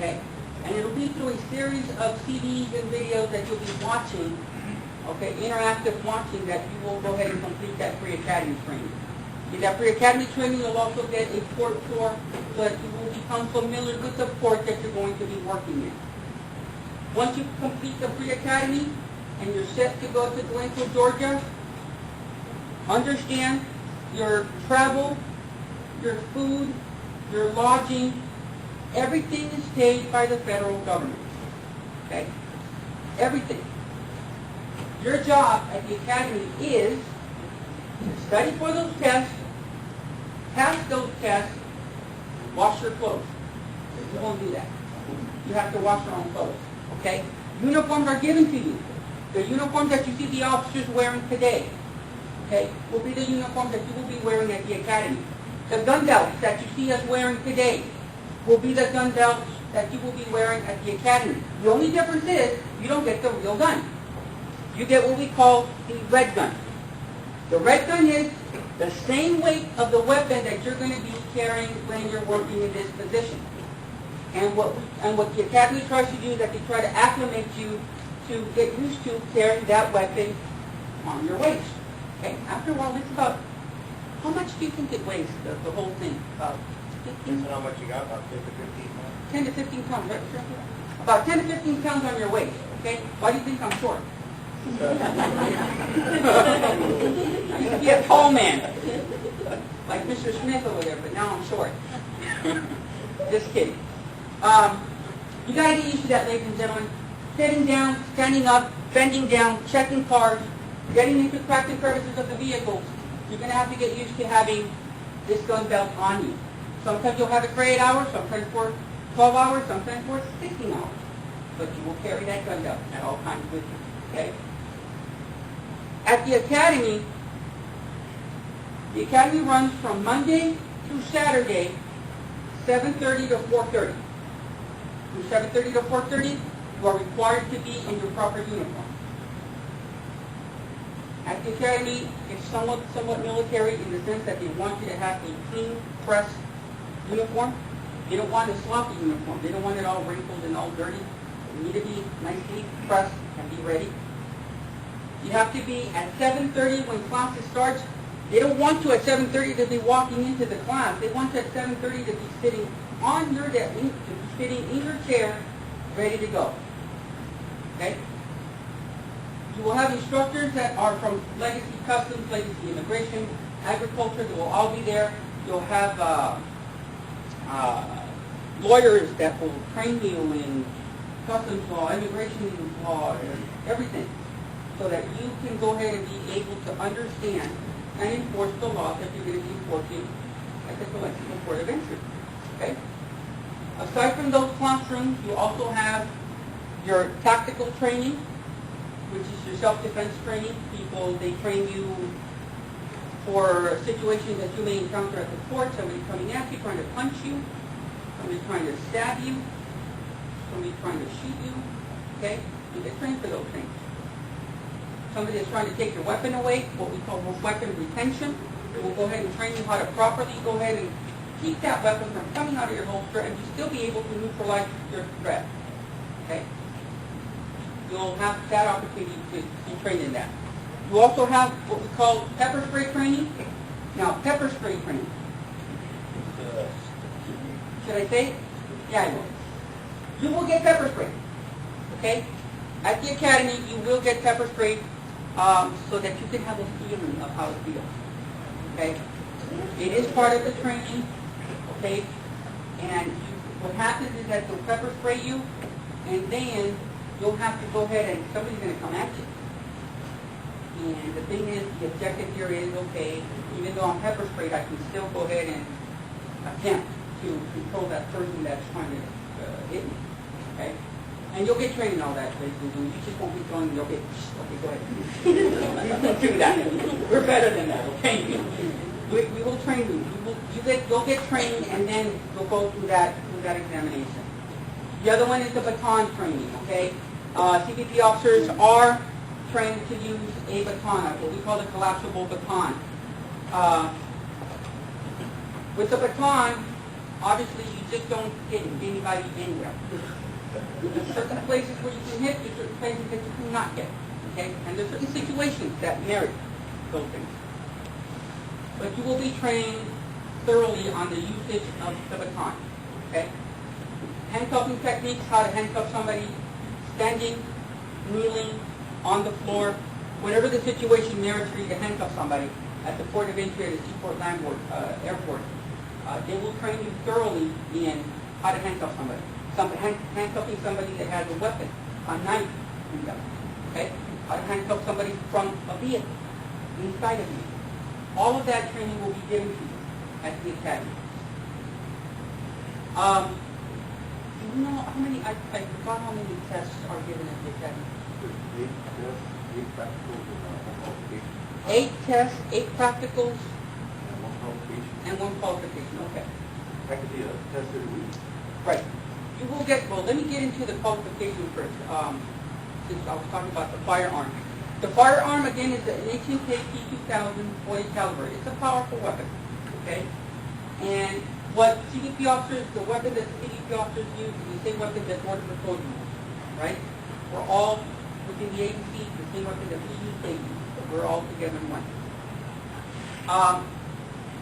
okay? And it'll be through a series of CDs and videos that you'll be watching, okay, interactive watching, that you will go ahead and complete that pre-academy training. In that pre-academy training, you'll also get a port tour so that you will become familiar with the port that you're going to be working in. Once you complete the pre-academy and you're set to go to Glencoe, Georgia, understand your travel, your food, your lodging, everything is paid by the federal government. Okay? Everything. Your job at the academy is to study for those tests, pass those tests, wash your clothes. You won't do that. You have to wash your own clothes. Okay? Uniforms are given to you. The uniforms that you see the officers wearing today, okay, will be the uniforms that you will be wearing at the academy. The gun belts that you see us wearing today will be the gun belts that you will be wearing at the academy. The only difference is you don't get the real gun. You get what we call the red gun. The red gun is the same weight of the weapon that you're going to be carrying when you're working in this position. And what the academy tries to do is that they try to acclimate you to get used to carrying that weapon on your waist. Okay? After a while, it's about, how much do you think it weighs, the whole thing? About 15? That's how much you got, about 10 to 15 pounds? 10 to 15 pounds, right? Sure. About 10 to 15 pounds on your waist. Okay? Why do you think I'm short? I used to be a tall man, like Mr. Smith over there, but now I'm short. Just kidding. You got to get used to that, ladies and gentlemen. Sitting down, standing up, bending down, checking cars, getting into cracks and crevices of the vehicles. You're going to have to get used to having this gun belt on you. Sometimes you'll have it for 8 hours, sometimes for 12 hours, sometimes for 16 hours. But you will carry that gun belt at all times with you. Okay? At the academy runs from Monday through Saturday, 7:30 to 4:30. From 7:30 to 4:30, you are required to be in your proper uniform. At the academy, it's somewhat military in the sense that they want you to have a clean, pressed uniform. They don't want a sloppy uniform. They don't want it all wrinkled and all dirty. You need to be nicely pressed and be ready. You have to be at 7:30 when class starts. They don't want you at 7:30 to be walking into the class. They want you at 7:30 to be sitting on your desk, to be sitting in your chair, ready to go. Okay? You will have instructors that are from Legacy Customs, Legacy Immigration, Agriculture. They will all be there. You'll have lawyers that will train you in customs law, immigration law, everything, so that you can go ahead and be able to understand and enforce the laws that you're going to be enforcing at the Mexico Port of Entry. Okay? Aside from those classrooms, you also have your tactical training, which is your self-defense training. They train you for situations that you may encounter at the port, somebody coming at you, trying to punch you, somebody trying to stab you, somebody trying to shoot you. Okay? You get trained for those things. Somebody is trying to take your weapon away, what we call weapon retention. We'll go ahead and train you how to properly go ahead and keep that weapon from coming out of your holster and you still be able to neutralize your threat. Okay? You'll have that opportunity to be trained in that. You also have what we call pepper spray training. Now, pepper spray training. Should I say it? Yeah, I will. You will get pepper spray. Okay? At the academy, you will get pepper spray so that you can have a feeling of how it feels. Okay? It is part of the training. Okay? And what happens is that they'll pepper spray you, and then you'll have to go ahead and somebody's going to come at you. And the thing is, the objective here is, okay, even though I'm pepper sprayed, I can still go ahead and attempt to control that person that's trying to hit me. Okay? And you'll get trained in all that, basically. You just won't be throwing me, okay, go ahead. Don't do that. We're better than that, okay? We will train you. You'll get trained, and then you'll go through that examination. The other one is the baton training, okay? CBP officers are trained to use a baton, what we call the collapsible baton. With the baton, obviously you just don't hit anybody anywhere. There's certain places where you can hit, there's certain places that you cannot hit, okay? And there's certain situations that merit those things. But you will be trained thoroughly on the usage of the baton, okay? Handcuffing techniques, how to handcuff somebody, standing, kneeling, on the floor, whatever the situation merits for you to handcuff somebody at the port of entry at the Seaport Landward Airport. They will train you thoroughly in how to handcuff somebody. Handcuffing somebody that has a weapon, a knife in them, okay? How to handcuff somebody from a vehicle, inside of you. All of that training will be given to you at the academy. Do you know how many, I forgot how many tests are given at the academy. 8 practicals and 1 qualification. 8 tests, 8 practicals, And 1 qualification. and 1 qualification, okay. Practically a test every week. Right. You will get, well, let me get into the qualification first, since I was talking about the firearm. The firearm, again, is an 18K P2000 40 caliber. It's a powerful weapon, okay? And what CBP officers, the weapon that CBP officers use is the same weapon that Border Patrol uses, right? We're all within the agency, the same weapon that we use, they use, but we're all together in one.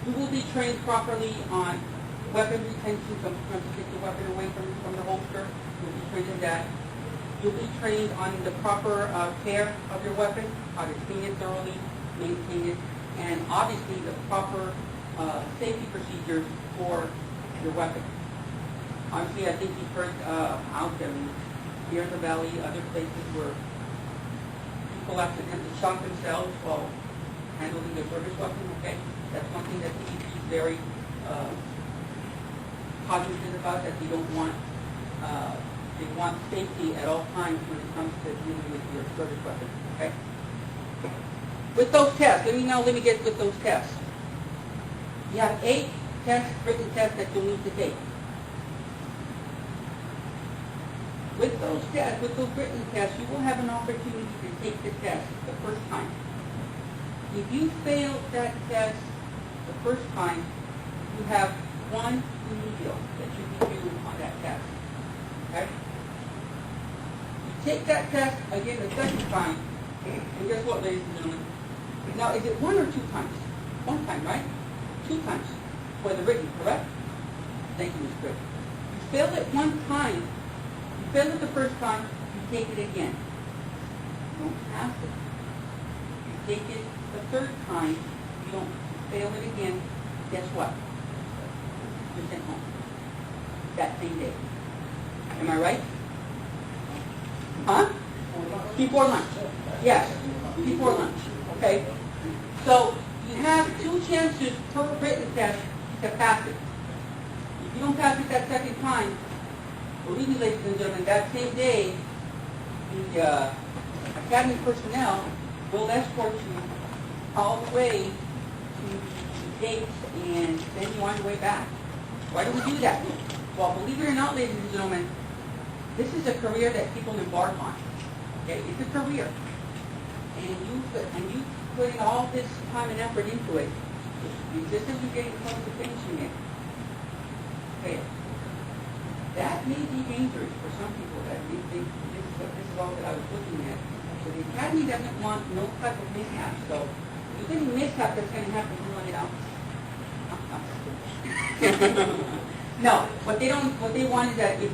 You will be trained properly on weapon retention, sometimes you take the weapon away from the holster. You'll be trained in that. You'll be trained on the proper care of your weapon, how to clean it thoroughly, maintain it, and obviously the proper safety procedures for your weapon. Obviously, I think you've heard out there, here in the valley, other places where people accidentally shot themselves while handling their service weapon, okay? That's one thing that CBP is very cognizant about, that they don't want, they want safety at all times when it comes to dealing with your service weapon, okay? With those tests, let me get with those tests. You have 8 tests, written tests that you'll need to take. With those tests, with those written tests, you will have an opportunity to take the test the first time. If you fail that test the first time, you have 1 remedial that you can do on that test. Okay? You take that test again the second time, and guess what, ladies and gentlemen? Now, is it 1 or 2 times? 1 time, right? 2 times for the written, correct? Thank you, Ms. Crick. You fail it 1 time. You fail it the first time, you take it again. You don't have to. You take it the third time, you don't fail it again, guess what? You're sent home that same day. Am I right? Huh? Before lunch. Yes, before lunch. Okay? So you have 2 chances per written test to pass it. If you don't pass it that second time, believe me, ladies and gentlemen, that same day, the academy personnel will escort you all the way to the gates and send you on your way back. Why do we do that? Well, believe it or not, ladies and gentlemen, this is a career that people embark on. Okay, it's a career, and you putting all this time and effort into it. Just as you get close to finishing it, fail. That may be dangerous for some people that may think this is all that I was looking at. So the academy doesn't want no type of mishap. So if there's any mishap that's going to happen, you want it out. No, what they want is that if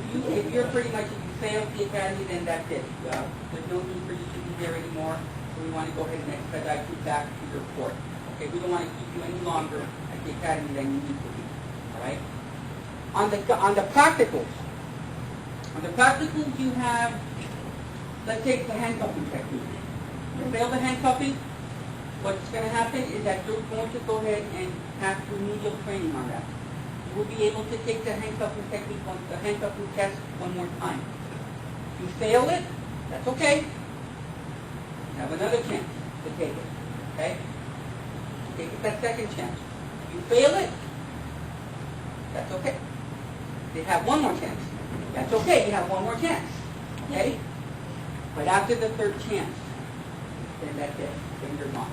you're pretty much, if you fail the academy, then that's it. There's no need for you to be there anymore. So we want to go ahead and expedite you back to your port. Okay, we don't want to keep you any longer at the academy than you need to be. All right. On the practicals, you have, let's take the handcuffing technique. You fail the handcuffing, what's going to happen is that you're going to go ahead and have remedial training on that. You will be able to take the handcuffing technique, the handcuffing test 1 more time. If you fail it, that's okay. You have another chance to take it. Okay? Take it that second chance. If you fail it, that's okay. They have 1 more chance. That's okay, you have 1 more chance. Okay? But after the 3rd chance, then that's it. Then you're gone.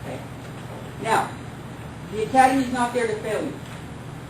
Okay? Now, the academy is not there to fail you.